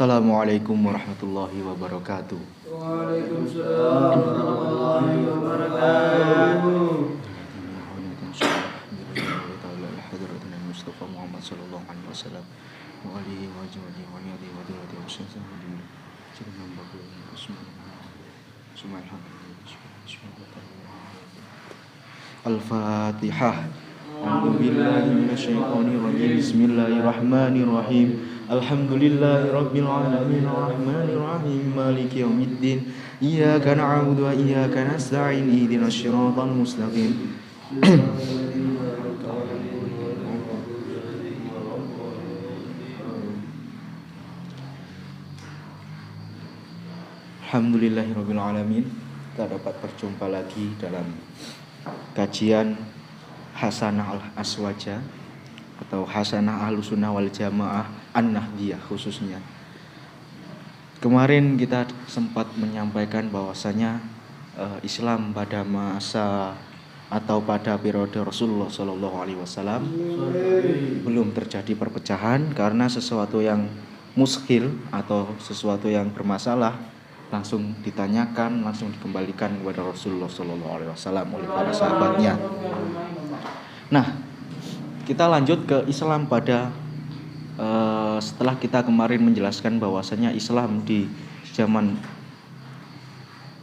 Assalamualaikum warahmatullahi wabarakatuh. Waalaikumsalam warahmatullahi wabarakatuh. Mustafa Muhammad sallallahu alaihi wasallam wa alihi wa sahbihi wa alihi wa sahbihi wa sallam. Al-Fatihah. A'udzu billahi minasyaitonir rajim. Bismillahirrahmanirrahim. Alhamdulillahirabbil alamin arrahmanir rahim maliki yaumiddin. Iyyaka na'budu wa iyyaka nasta'in ihdinas siratal mustaqim. Alhamdulillahirabbil alamin. Kita dapat berjumpa lagi dalam kajian Hasanah al-Aswaja atau Hasanah Ahlussunnah wal Jamaah An-Nahdiyah khususnya. Kemarin kita sempat menyampaikan bahwasanya Islam pada masa atau pada periode Rasulullah Shallallahu Alaihi Wasallam belum terjadi perpecahan karena sesuatu yang muskil atau sesuatu yang bermasalah langsung ditanyakan, langsung dikembalikan kepada Rasulullah Shallallahu Alaihi Wasallam oleh para sahabatnya. Nah, kita lanjut ke Islam pada setelah kita kemarin menjelaskan bahwasanya Islam di zaman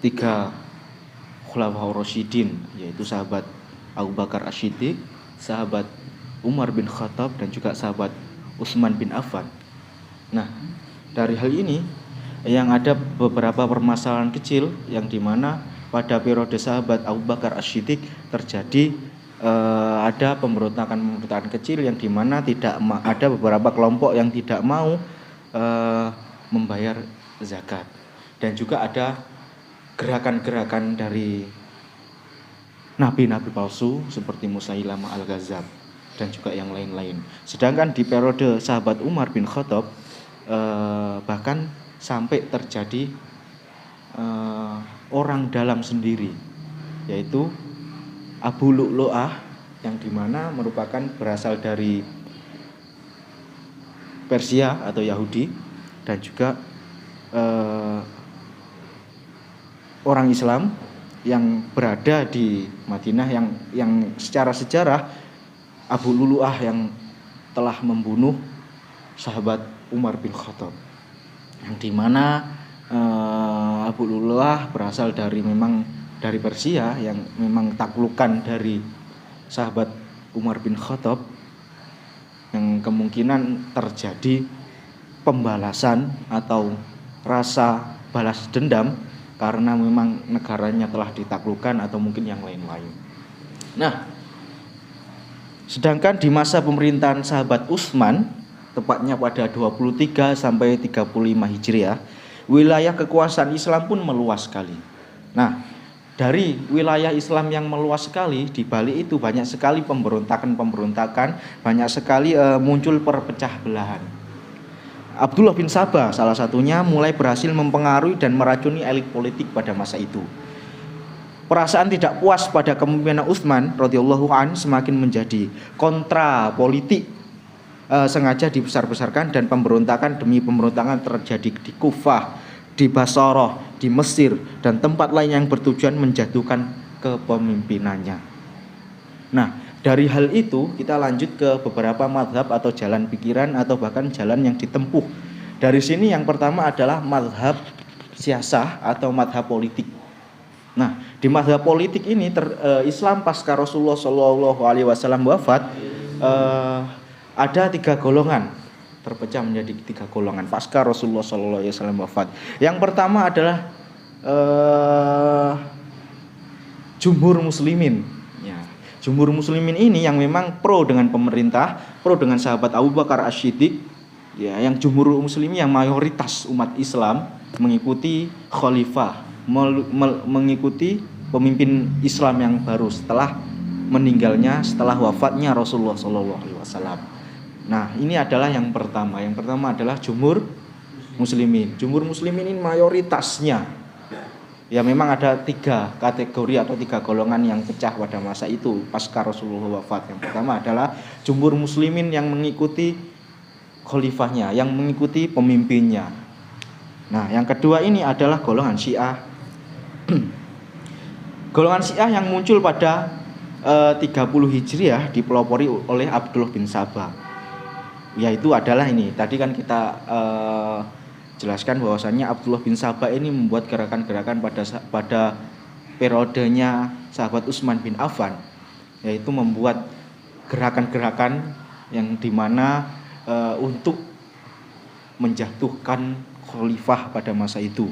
3 Khulafaur Rasyidin, yaitu sahabat Abu Bakar As-Siddiq, sahabat Umar bin Khattab, dan juga sahabat Utsman bin Affan. Nah, dari hal ini yang ada beberapa permasalahan kecil yang dimana pada periode sahabat Abu Bakar As-Siddiq terjadi ada pemberontakan kecil yang dimana ada beberapa kelompok yang tidak mau membayar zakat, dan juga ada gerakan-gerakan dari nabi-nabi palsu seperti Musailamah al-Kadzdzab dan juga yang lain-lain. Sedangkan di periode sahabat Umar bin Khattab bahkan sampai terjadi orang dalam sendiri, yaitu Abu Lu'lu'ah, yang dimana merupakan berasal dari Persia atau Yahudi, dan juga orang Islam yang berada di Madinah yang secara sejarah Abu Lu'lu'ah yang telah membunuh sahabat Umar bin Khattab, yang dimana Abu Lu'lu'ah berasal dari Persia, yang memang taklukan dari sahabat Umar bin Khattab, yang kemungkinan terjadi pembalasan atau rasa balas dendam karena memang negaranya telah ditaklukkan atau mungkin yang lain-lain. Nah, sedangkan di masa pemerintahan sahabat Utsman, tepatnya pada 23 sampai 35 Hijriah, wilayah kekuasaan Islam pun meluas sekali. Nah, dari wilayah Islam yang meluas sekali, di balik itu banyak sekali pemberontakan, banyak sekali muncul perpecah belahan. Abdullah bin Sabah salah satunya mulai berhasil mempengaruhi dan meracuni elit politik pada masa itu. Perasaan tidak puas pada kepemimpinan Utsman radhiyallahu an semakin menjadi kontra politik, sengaja dibesar-besarkan, dan pemberontakan demi pemberontakan terjadi di Kufah, di Basrah, di Mesir, dan tempat lain yang bertujuan menjatuhkan kepemimpinannya. Nah, dari hal itu kita lanjut ke beberapa mazhab atau jalan pikiran atau bahkan jalan yang ditempuh. Dari sini yang pertama adalah mazhab siyasah atau mazhab politik. Nah, di mazhab politik ini Islam pasca Rasulullah Shallallahu Alaihi Wasallam wafat ada 3 golongan, terpecah menjadi 3 golongan pasca Rasulullah Shallallahu Alaihi Wasallam wafat. Yang pertama adalah jumhur muslimin. Ya, jumhur muslimin ini yang memang pro dengan pemerintah, pro dengan sahabat Abu Bakar As-Siddiq. Ya, yang jumhur muslimin yang mayoritas umat Islam mengikuti khalifah, mengikuti pemimpin Islam yang baru setelah wafatnya Rasulullah Shallallahu Alaihi Wasallam. Nah, ini adalah yang pertama. Yang pertama adalah jumhur muslimin. Jumhur muslimin ini mayoritasnya, ya memang ada 3 kategori atau 3 golongan yang pecah pada masa itu pasca Rasulullah wafat. Yang pertama adalah jumhur muslimin yang mengikuti khalifahnya, yang mengikuti pemimpinnya. Nah, yang kedua ini adalah golongan Syiah. Golongan Syiah yang muncul pada 30 Hijriah dipelopori oleh Abdullah bin Sabah. Yaitu adalah ini. Tadi kan kita jelaskan bahwasannya Abdullah bin Sabah ini membuat gerakan-gerakan pada periodenya sahabat Utsman bin Affan, yaitu membuat gerakan-gerakan yang dimana untuk menjatuhkan khalifah pada masa itu,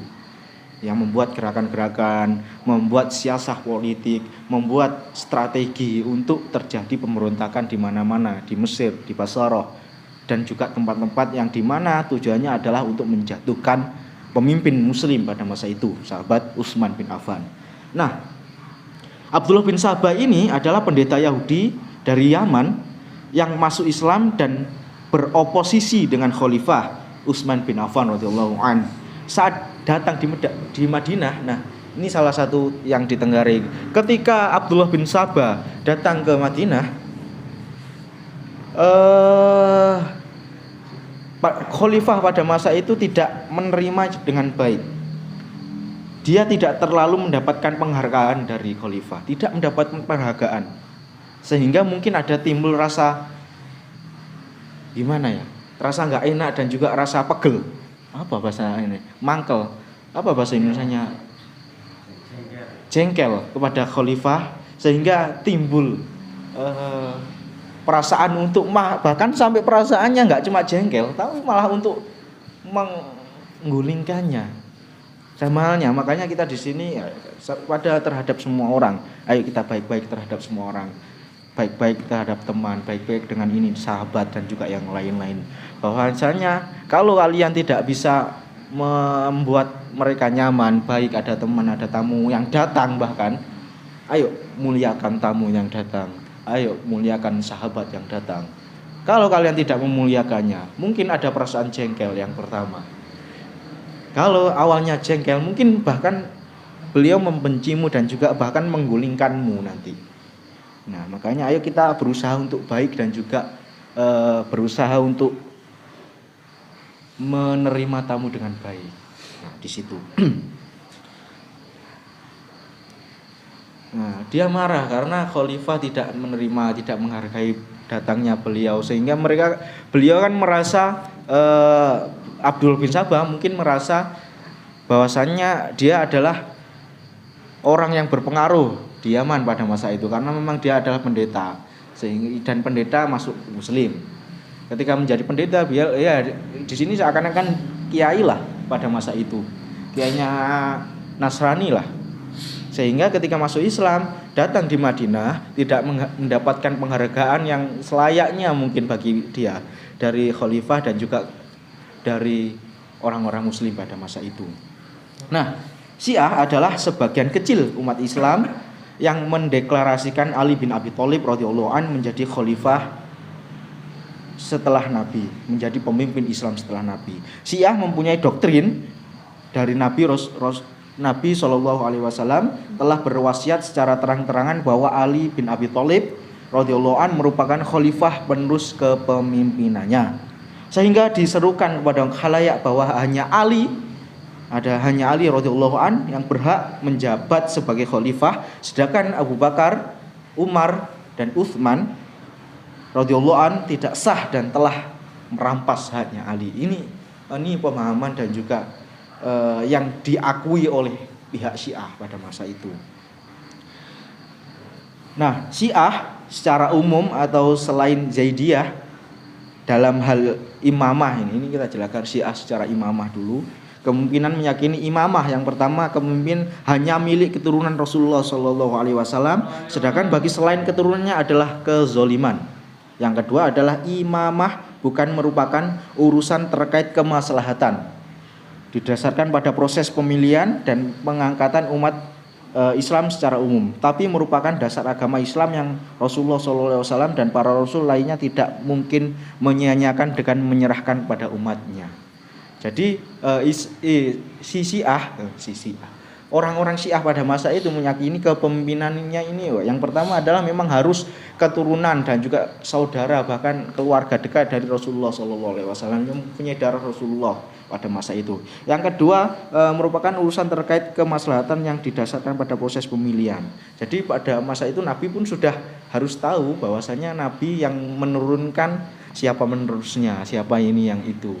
yang membuat gerakan-gerakan, membuat siasah politik, membuat strategi untuk terjadi pemberontakan di mana-mana, di Mesir, di Basrah, dan juga tempat-tempat yang dimana tujuannya adalah untuk menjatuhkan pemimpin muslim pada masa itu, sahabat Utsman bin Affan. Nah, Abdullah bin Sabah ini adalah pendeta Yahudi dari Yaman yang masuk Islam dan beroposisi dengan Khalifah Utsman bin Affan radhiyallahu an. Saat datang di Madinah, nah ini salah satu yang ditenggarai. Ketika Abdullah bin Sabah datang ke Madinah, Khalifah pada masa itu tidak menerima dengan baik. Dia tidak terlalu mendapatkan penghargaan dari Khalifah, tidak mendapatkan penghargaan, sehingga mungkin ada timbul rasa gimana ya, rasa nggak enak dan juga rasa pegel. Apa bahasa ini? Mangkel. Apa bahasa Indonesianya? Jengkel kepada Khalifah, sehingga timbul perasaan untuk bahkan sampai perasaannya nggak cuma jengkel, tapi malah untuk menggulingkannya. Sama halnya, makanya kita di sini pada terhadap semua orang, ayo kita baik-baik terhadap semua orang, baik-baik terhadap teman, baik-baik dengan ini sahabat dan juga yang lain-lain. Bahwasanya kalau kalian tidak bisa membuat mereka nyaman, baik ada teman, ada tamu yang datang, bahkan ayo muliakan tamu yang datang, ayo muliakan sahabat yang datang. Kalau kalian tidak memuliakannya, mungkin ada perasaan jengkel yang pertama. Kalau awalnya jengkel, mungkin bahkan beliau membencimu dan juga bahkan menggulingkanmu nanti. Nah, makanya ayo kita berusaha untuk baik dan juga berusaha untuk menerima tamu dengan baik. Nah, di situ. Nah, dia marah karena Khalifah tidak menerima, tidak menghargai datangnya beliau, sehingga beliau kan merasa Abdul bin Sabah mungkin merasa bahwasannya dia adalah orang yang berpengaruh di Yaman pada masa itu, karena memang dia adalah pendeta, dan pendeta masuk Muslim. Ketika menjadi pendeta, dia ya di sini seakan-akan kiai lah pada masa itu, kiainya Nasrani lah. Sehingga ketika masuk Islam, datang di Madinah tidak mendapatkan penghargaan yang selayaknya mungkin bagi dia dari khalifah dan juga dari orang-orang Muslim pada masa itu. Nah, Syiah adalah sebagian kecil umat Islam yang mendeklarasikan Ali bin Abi Thalib radhiyallahu an menjadi khalifah setelah Nabi, menjadi pemimpin Islam setelah Nabi. Syiah mempunyai doktrin dari Nabi Shallallahu Alaihi Wasallam telah berwasiat secara terang-terangan bahwa Ali bin Abi Thalib radhiyallahu an merupakan khalifah penerus kepemimpinannya, sehingga diserukan kepada khalayak bahwa hanya Ali radhiyallahu an yang berhak menjabat sebagai khalifah, sedangkan Abu Bakar, Umar dan Utsman radhiyallahu an tidak sah dan telah merampas haknya Ali. Ini pemahaman dan juga yang diakui oleh pihak Syiah pada masa itu. Nah, Syiah secara umum atau selain Zaidiyah dalam hal imamah ini kita jelaskan Syiah secara imamah dulu. Kemungkinan meyakini imamah yang pertama kepemimpin hanya milik keturunan Rasulullah Shallallahu Alaihi Wasallam, sedangkan bagi selain keturunannya adalah kezoliman. Yang kedua adalah imamah bukan merupakan urusan terkait kemaslahatan, didasarkan pada proses pemilihan dan pengangkatan umat Islam secara umum, tapi merupakan dasar agama Islam yang Rasulullah SAW dan para Rasul lainnya tidak mungkin menyia-nyiakan dengan menyerahkan pada umatnya. Jadi orang-orang Syiah pada masa itu meyakini kepemimpinannya ini, yang pertama adalah memang harus keturunan dan juga saudara bahkan keluarga dekat dari Rasulullah SAW yang mempunyai darah Rasulullah, pada masa itu. Yang kedua merupakan urusan terkait kemaslahatan yang didasarkan pada proses pemilihan. Jadi pada masa itu Nabi pun sudah harus tahu bahwasanya Nabi yang menurunkan siapa menerusnya, siapa ini yang itu.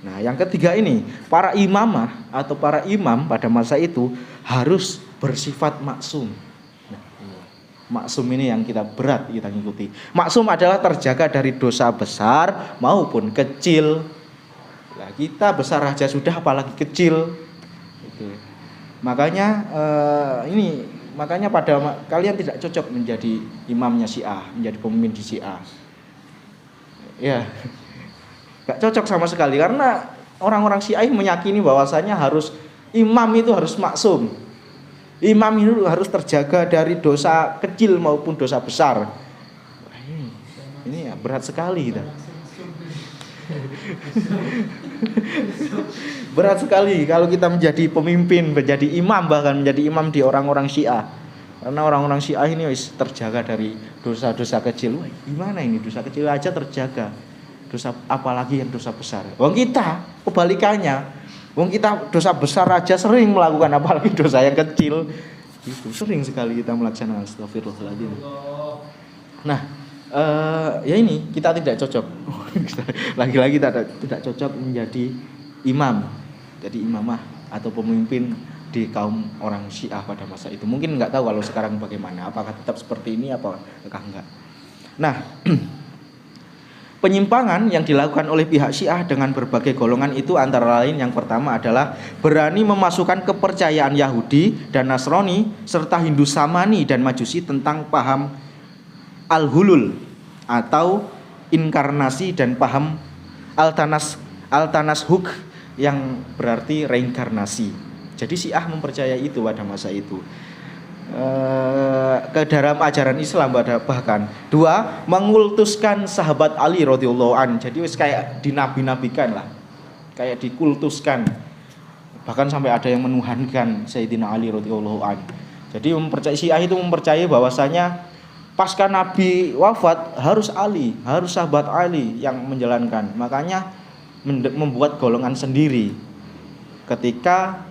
Nah, yang ketiga ini, para imamah atau para imam pada masa itu harus bersifat maksum. Nah, maksum ini yang berat kita ikuti. Maksum adalah terjaga dari dosa besar maupun kecil. Nah, kita besar aja sudah, apalagi kecil. Gitu. Makanya makanya kalian tidak cocok menjadi imamnya Syiah, menjadi pemimpin di Syiah. Ya, gak cocok sama sekali karena orang-orang Syiah meyakini bahwasanya imam itu harus maksum. Imam itu harus terjaga dari dosa kecil maupun dosa besar. Wah, ini ya berat sekali kita. Berat sekali kalau kita menjadi pemimpin, menjadi imam, bahkan menjadi imam di orang-orang Syiah. Karena orang-orang Syiah ini terjaga dari dosa-dosa kecil. Wah, gimana ini dosa kecil aja terjaga? Dosa apalagi yang dosa besar. Wong kita kebalikannya. Wong kita dosa besar aja sering melakukan, apalagi dosa yang kecil. Itu sering sekali kita melaksanakan, astagfirullahaladzim. Nah, ya ini kita tidak cocok. Lagi-lagi tidak cocok menjadi imam, jadi imamah atau pemimpin di kaum orang Syiah pada masa itu. Mungkin nggak tahu kalau sekarang bagaimana, apakah tetap seperti ini apakah enggak. Nah, penyimpangan yang dilakukan oleh pihak Syiah dengan berbagai golongan itu antara lain yang pertama adalah berani memasukkan kepercayaan Yahudi dan Nasrani serta Hindu Samani dan Majusi tentang paham al-hulul atau inkarnasi dan paham al-tanashuk yang berarti reinkarnasi. Jadi Syiah mempercayai itu pada masa itu. Ke dalam ajaran Islam bahkan dua, mengultuskan sahabat Ali radhiyallahu an. Jadi kayak dinabi-nabikan lah, kayak dikultuskan, bahkan sampai ada yang menuhankan Sayyidina Ali radhiyallahu an. Jadi Syiah itu mempercayai bahwasanya pasca Nabi wafat harus sahabat Ali yang menjalankan. Makanya membuat golongan sendiri ketika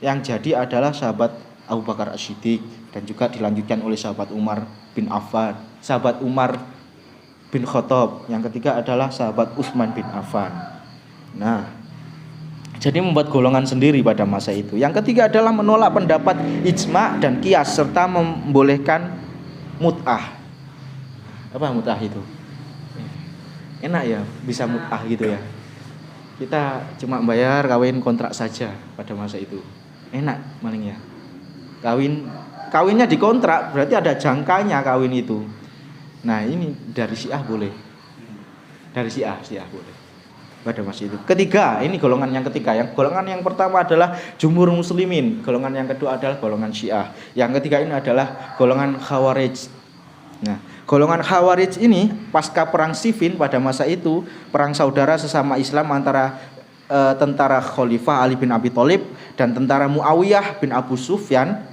yang jadi adalah sahabat Abu Bakar As-Siddiq dan juga dilanjutkan oleh sahabat Umar bin Affan, sahabat Umar bin Khattab. Yang ketiga adalah sahabat Utsman bin Affan. Nah, jadi membuat golongan sendiri pada masa itu. Yang ketiga adalah menolak pendapat ijma dan qiyas serta membolehkan mut'ah. Apa mut'ah itu? Enak ya bisa mut'ah gitu ya. Kita cuma bayar kawin kontrak saja pada masa itu. Enak maling ya. Kawinnya dikontrak, berarti ada jangkanya kawin itu. Nah, ini dari Syiah boleh. Dari Syiah boleh. Pada masa itu. Ketiga, ini golongan yang ketiga. Golongan yang pertama adalah jumhur muslimin. Golongan yang kedua adalah golongan Syiah. Yang ketiga ini adalah golongan Khawarij. Nah, golongan Khawarij ini pasca perang Siffin pada masa itu, perang saudara sesama Islam antara tentara Khalifah Ali bin Abi Thalib dan tentara Muawiyah bin Abu Sufyan,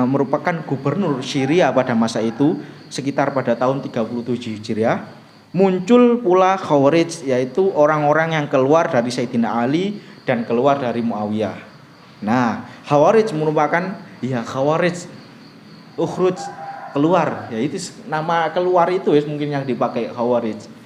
merupakan gubernur Syria pada masa itu sekitar pada tahun 37 Hijriah. Muncul pula Khawarij, yaitu orang-orang yang keluar dari Sayyidina Ali dan keluar dari Muawiyah. Nah, Khawarij merupakan Khawarij ukhruj, keluar, ya itu nama keluar itu mungkin yang dipakai Khawarij.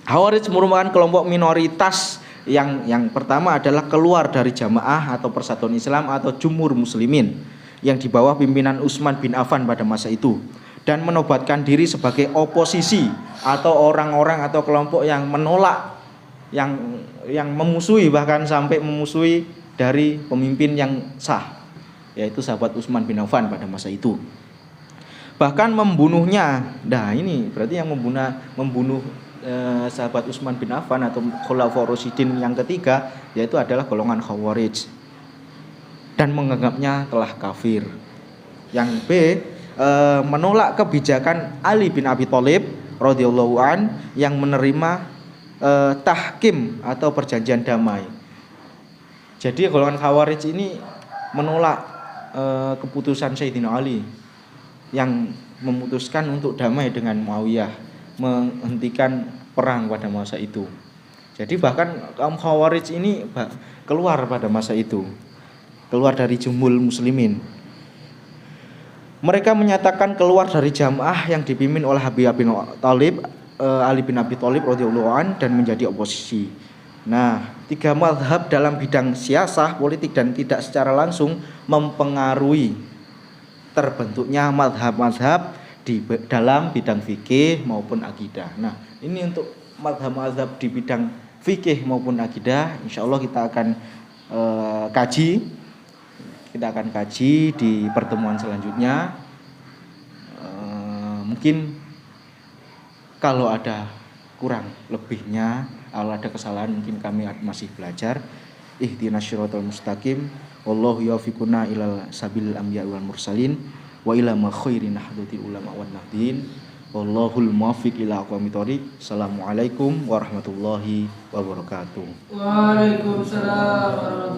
Khawarij merupakan kelompok minoritas yang pertama adalah keluar dari jamaah atau persatuan Islam atau jumhur muslimin yang di bawah pimpinan Utsman bin Affan pada masa itu, dan menobatkan diri sebagai oposisi atau orang-orang atau kelompok yang menolak, yang memusuhi, bahkan sampai memusuhi dari pemimpin yang sah, yaitu sahabat Utsman bin Affan pada masa itu. Bahkan membunuhnya. Nah, ini berarti yang membunuh sahabat Utsman bin Affan atau Khulafaur Rasyidin yang ketiga, yaitu adalah golongan Khawarij, dan menganggapnya telah kafir. Yang B, menolak kebijakan Ali bin Abi Thalib radhiyallahu an yang menerima tahkim atau perjanjian damai. Jadi golongan Khawarij ini menolak keputusan Sayyidina Ali yang memutuskan untuk damai dengan Muawiyah, menghentikan perang pada masa itu. Jadi bahkan kaum Khawarij ini keluar pada masa itu, keluar dari jumhur muslimin. Mereka menyatakan keluar dari jamaah yang dipimpin oleh Ali bin Abi Thalib radhiyallahu an dan menjadi oposisi. Nah, 3 mazhab dalam bidang siasah, politik dan tidak secara langsung mempengaruhi terbentuknya mazhab-mazhab di dalam bidang fikih maupun akidah. Nah, ini untuk mazhab-mazhab di bidang fikih maupun akidah, insyaallah kita akan kaji. Kita akan kaji di pertemuan selanjutnya. Mungkin kalau ada kurang lebihnya, kalau ada kesalahan mungkin kami masih belajar. Ihdinas syiratal mustaqim. Wallahu yaufiquna ilal sabilil anbiya wal mursalin wa ila ma khairin nahdatil ulama wan nahdin. Wallahul muwaffiq ila aqwamit thoriq. Assalamualaikum warahmatullahi wabarakatuh. Waalaikumsalam warahmatullahi wabarakatuh.